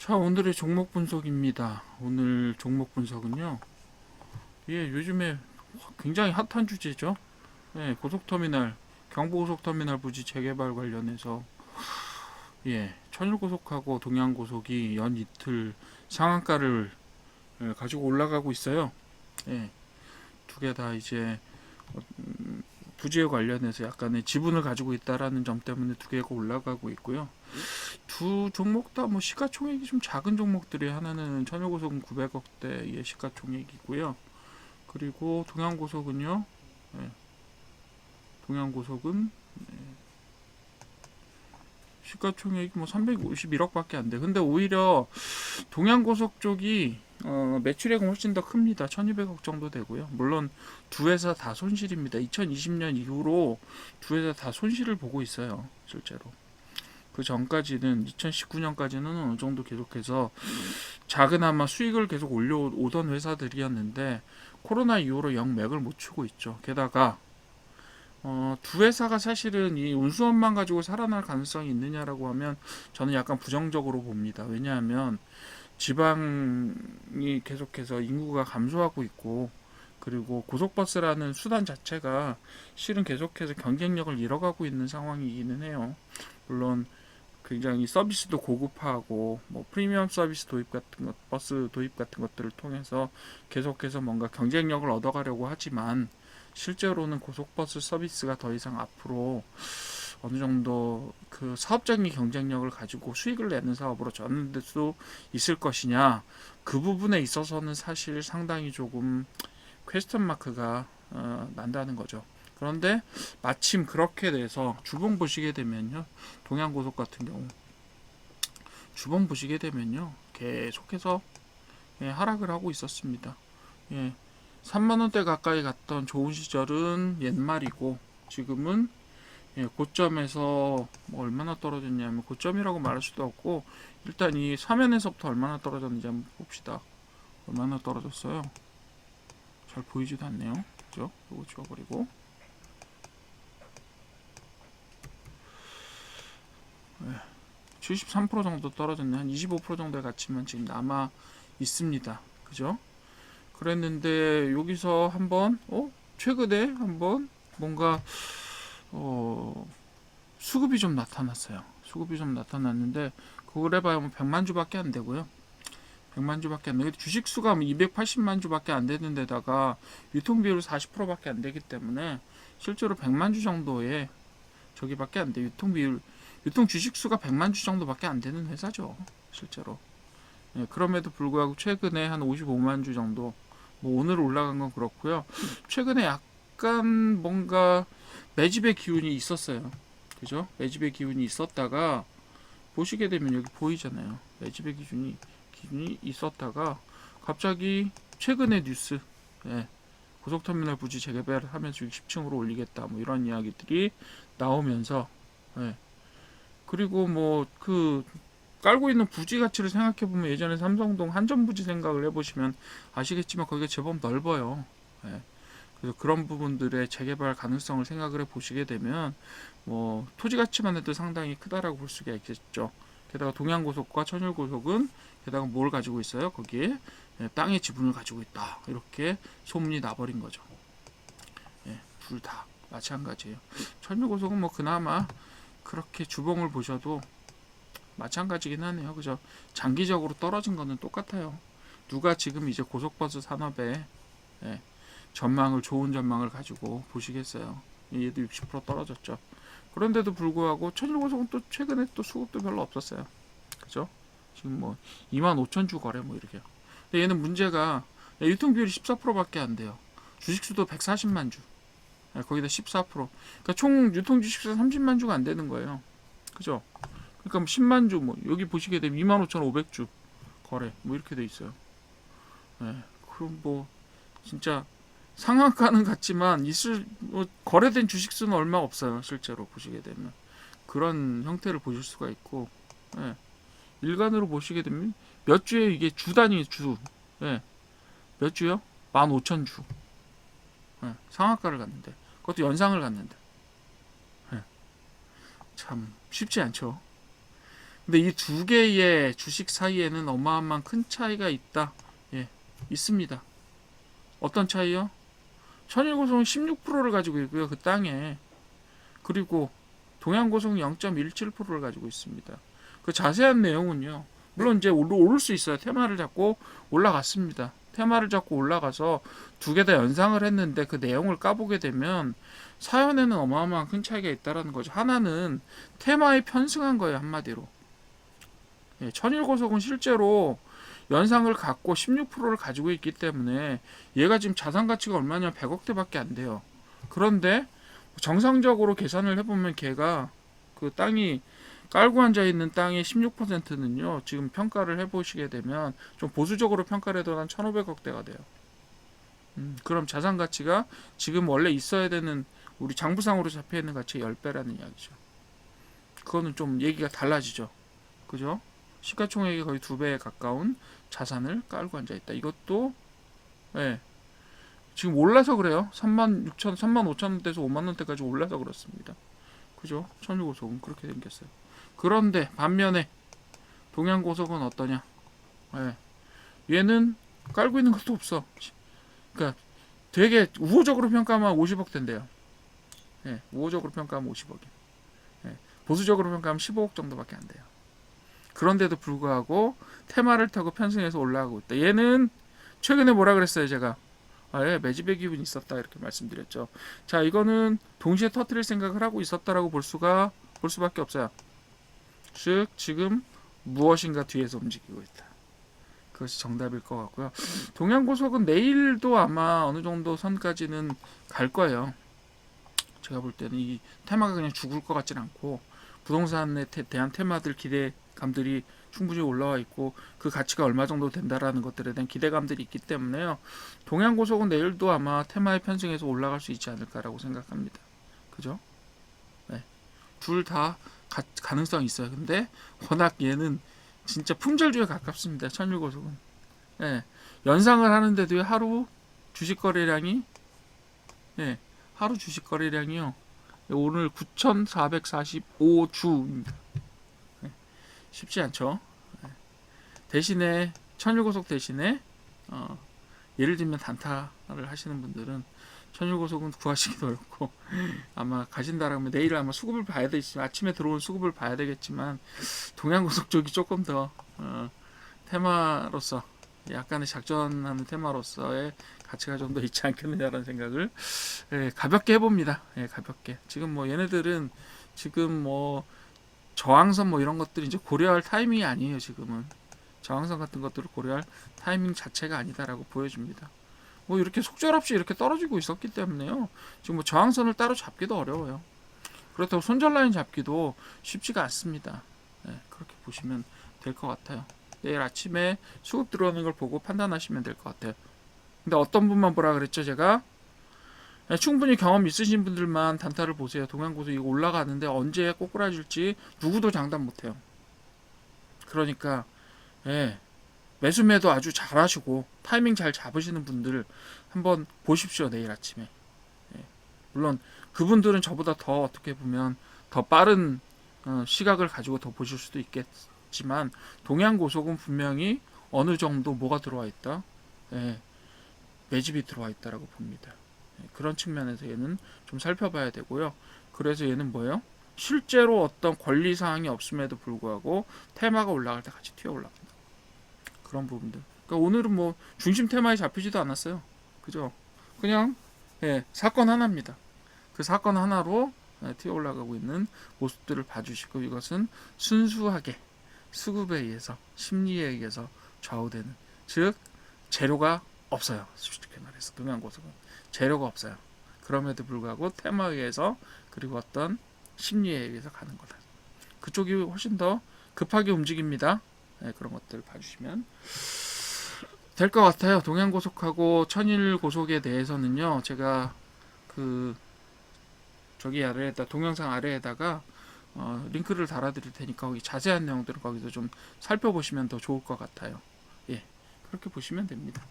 자, 오늘의 종목 분석입니다. 오늘 종목 분석은요. 예, 요즘에 굉장히 핫한 주제죠. 예, 고속터미널, 경부고속터미널 부지 재개발 관련해서 천일고속하고 동양고속이 연 이틀 상한가를 가지고 올라가고 있어요. 예, 두 개 다 이제 부지에 관련해서 약간의 지분을 가지고 있다라는 점 때문에 두 개가 올라가고 있고요. 두 종목 다 뭐 시가총액이 좀 작은 종목들이 하나는 천일고속은 900억대의 시가총액이고요. 그리고 동양고속은요. 예, 동양고속은 시가총액이 뭐 351억밖에 안 돼. 근데 오히려 동양고속 쪽이 매출액은 훨씬 더 큽니다. 1200억 정도 되고요. 물론 두 회사 다 손실입니다. 2020년 이후로 두 회사 다 손실을 보고 있어요. 실제로. 그 전까지는 2019년까지는 어느 정도 계속해서 작은아마 수익을 계속 올려오던 회사들이었는데 코로나 이후로 영 맥을 못 추고 있죠. 게다가 두 회사가 사실은 이 운수원만 가지고 살아날 가능성이 있느냐라고 하면 저는 약간 부정적으로 봅니다. 왜냐하면 지방이 계속해서 인구가 감소하고 있고 그리고 고속버스라는 수단 자체가 실은 계속해서 경쟁력을 잃어가고 있는 상황이기는 해요. 물론 굉장히 서비스도 고급화하고 뭐 프리미엄 서비스 도입 같은 것, 버스 도입 같은 것들을 통해서 계속해서 뭔가 경쟁력을 얻어가려고 하지만 실제로는 고속버스 서비스가 더 이상 앞으로 어느 정도 그 사업적인 경쟁력을 가지고 수익을 내는 사업으로 전환될 수 있을 것이냐, 그 부분에 있어서는 사실 상당히 조금 퀘스천 마크가 난다는 거죠. 그런데 마침 그렇게 돼서 주봉 보시게 되면요, 동양고속 같은 경우 주봉 보시게 되면요 계속해서 하락을 하고 있었습니다. 3만원대 가까이 갔던 좋은 시절은 옛말이고 지금은 고점에서 뭐 얼마나 떨어졌냐면, 고점이라고 말할 수도 없고 일단 이 사면에서부터 얼마나 떨어졌는지 한번 봅시다. 얼마나 떨어졌어요? 잘 보이지도 않네요. 그죠? 이거 지워버리고 73% 정도 떨어졌네. 한 25% 정도의 가치만 지금 남아 있습니다. 그죠? 그랬는데 여기서 한번 최근에 한번 뭔가 수급이 좀 나타났어요. 수급이 좀 나타났는데 그걸 해봐야 뭐 100만 주밖에 안 되고요. 100만 주밖에 안 되고 주식 수가 280만 주밖에 안 되는 데다가 유통 비율 40%밖에 안 되기 때문에 실제로 100만 주 정도의 저기밖에 안 돼. 유통 주식 수가 100만 주 정도밖에 안 되는 회사죠. 실제로. 그럼에도 불구하고 최근에 한 55만 주 정도, 뭐 오늘 올라간 건 그렇고요. 최근에 약간 뭔가 매집의 기운이 있었어요. 그죠? 매집의 기운이 있었다가 보시게 되면 여기 보이잖아요. 매집의 기준이 있었다가 갑자기 최근의 뉴스, 고속터미널 부지 재개발을 하면서 60층으로 올리겠다, 뭐 이런 이야기들이 나오면서, 그리고 뭐 그 깔고 있는 부지 가치를 생각해 보면 예전에 삼성동 한전 부지 생각을 해보시면 아시겠지만 거기가 제법 넓어요. 그래서 그런 부분들의 재개발 가능성을 생각을 해 보시게 되면 뭐 토지 가치만 해도 상당히 크다라고 볼 수가 있겠죠. 게다가 동양고속과 천일고속은 게다가 뭘 가지고 있어요? 거기에 땅의 지분을 가지고 있다. 이렇게 소문이 나버린 거죠. 둘 다 마찬가지예요. 천일고속은 뭐 그나마 그렇게 주봉을 보셔도 마찬가지긴 하네요. 그죠? 장기적으로 떨어진 거는 똑같아요. 누가 지금 이제 고속버스 산업에 좋은 전망을 가지고 보시겠어요. 얘도 60% 떨어졌죠. 그런데도 불구하고 천일고속은 또 최근에 또 수급도 별로 없었어요. 그죠? 지금 뭐 25,000주 거래 뭐 이렇게요. 근데 얘는 문제가 유통 비율이 14%밖에 안 돼요. 주식수도 140만 주. 거기다 14%. 그러니까 총 유통 주식수 30만 주가 안 되는 거예요. 그죠? 그러니까 10만 주, 뭐 여기 보시게 되면 25,500주 거래 뭐 이렇게 돼 있어요. 그럼 뭐 진짜 상한가는 같지만 거래된 주식수는 얼마 없어요. 실제로 보시게 되면 그런 형태를 보실 수가 있고, 일간으로 보시게 되면 몇 주에 이게 주 단위 몇 주요? 15,000주. 상한가를 갔는데 그것도 연상을 갔는데 참 쉽지 않죠. 근데 이 두 개의 주식 사이에는 어마어마한 큰 차이가 있다. 예, 있습니다. 어떤 차이요? 천일고속은 16%를 가지고 있고요. 그 땅에. 그리고 동양고속은 0.17%를 가지고 있습니다. 그 자세한 내용은요. 물론 이제 오를 수 있어요. 테마를 잡고 올라갔습니다. 테마를 잡고 올라가서 두 개 다 연상을 했는데 그 내용을 까보게 되면 사연에는 어마어마한 큰 차이가 있다는 거죠. 하나는 테마에 편승한 거예요. 한마디로. 예, 천일고속은 실제로 연상을 갖고 16%를 가지고 있기 때문에 얘가 지금 자산 가치가 얼마냐 100억대밖에 안 돼요. 그런데 정상적으로 계산을 해보면 걔가 그 땅이 깔고 앉아 있는 땅의 16%는요. 지금 평가를 해보시게 되면 좀 보수적으로 평가를 해도 한 1,500억대가 돼요. 그럼 자산 가치가 지금 원래 있어야 되는 우리 장부상으로 잡혀 있는 가치의 10배라는 이야기죠. 그거는 좀 얘기가 달라지죠. 그죠? 시가총액이 거의 2배에 가까운 자산을 깔고 앉아 있다. 이것도 예, 지금 올라서 그래요. 36,000, 35,000원대에서 5만원대까지 올라서 그렇습니다. 그죠? 천일고속은 그렇게 생겼어요. 그런데 반면에 동양고속은 어떠냐? 예, 얘는 깔고 있는 것도 없어. 그러니까 되게 우호적으로 평가하면 50억 된대요. 예, 우호적으로 평가하면 50억이. 예, 보수적으로 평가하면 15억 정도밖에 안 돼요. 그런데도 불구하고 테마를 타고 편승해서 올라가고 있다. 얘는 최근에 뭐라 그랬어요, 제가? 예, 매집의 기분이 있었다 이렇게 말씀드렸죠. 자, 이거는 동시에 터뜨릴 생각을 하고 있었다라고 볼 수밖에 없어요. 즉 지금 무엇인가 뒤에서 움직이고 있다. 그것이 정답일 것 같고요. 동양고속은 내일도 아마 어느 정도 선까지는 갈 거예요. 제가 볼 때는 이 테마가 그냥 죽을 것 같지는 않고 부동산에 대한 테마들 기대감들이 충분히 올라와 있고 그 가치가 얼마 정도 된다라는 것들에 대한 기대감들이 있기 때문에요. 동양고속은 내일도 아마 테마에 편승해서 올라갈 수 있지 않을까라고 생각합니다. 그죠? 네. 둘 다 가능성이 있어요. 근데 워낙 얘는 진짜 품절주에 가깝습니다. 천일고속은. 네. 연상을 하는데도 하루 주식 거래량이 하루 주식 거래량이요. 오늘 9,445주입니다. 쉽지 않죠. 대신에 천일고속 대신에 예를 들면 단타를 하시는 분들은 천일고속은 구하시기도 어렵고 아마 가신다라면 내일 아마 수급을 봐야 되겠지만 아침에 들어온 수급을 봐야 되겠지만 동양고속 쪽이 조금 더 테마로서 약간의 작전하는 테마로서의 가치가 좀 더 있지 않겠느냐라는 생각을 가볍게 해봅니다. 가볍게. 지금 뭐 얘네들은 지금 뭐 저항선 뭐 이런 것들이 이제 고려할 타이밍이 아니에요. 지금은 저항선 같은 것들을 고려할 타이밍 자체가 아니다라고 보여줍니다. 뭐 이렇게 속절없이 이렇게 떨어지고 있었기 때문에요. 지금 뭐 저항선을 따로 잡기도 어려워요. 그렇다고 손절 라인 잡기도 쉽지가 않습니다. 그렇게 보시면 될 것 같아요. 내일 아침에 수급 들어오는 걸 보고 판단하시면 될 것 같아요. 근데 어떤 분만 보라 그랬죠, 제가? 충분히 경험 있으신 분들만 단타를 보세요. 동양고속 이거 올라가는데 언제 꼬꾸라질지 누구도 장담 못해요. 그러니까 매수매도 아주 잘하시고 타이밍 잘 잡으시는 분들 한번 보십시오. 내일 아침에. 물론 그분들은 저보다 더 어떻게 보면 더 빠른 시각을 가지고 더 보실 수도 있겠지만 동양고속은 분명히 어느 정도 뭐가 들어와 있다. 매집이 들어와 있다라고 봅니다. 그런 측면에서 얘는 좀 살펴봐야 되고요. 그래서 얘는 뭐예요? 실제로 어떤 권리사항이 없음에도 불구하고 테마가 올라갈 때 같이 튀어 올라간다. 그런 부분들. 그러니까 오늘은 뭐 중심 테마에 잡히지도 않았어요. 그죠? 그냥 사건 하나입니다. 그 사건 하나로 튀어 올라가고 있는 모습들을 봐주시고 이것은 순수하게 수급에 의해서 심리에 의해서 좌우되는 즉 재료가 없어요. 솔직히 말해서 동양고속은 재료가 없어요. 그럼에도 불구하고 테마에 의해서 그리고 어떤 심리에 의해서 가는 거다. 그쪽이 훨씬 더 급하게 움직입니다. 그런 것들을 봐주시면 될 것 같아요. 동양고속하고 천일고속에 대해서는요. 제가 저기 아래에다 동영상 아래에다가 링크를 달아드릴 테니까 거기 자세한 내용들은 거기서 좀 살펴보시면 더 좋을 것 같아요. 그렇게 보시면 됩니다.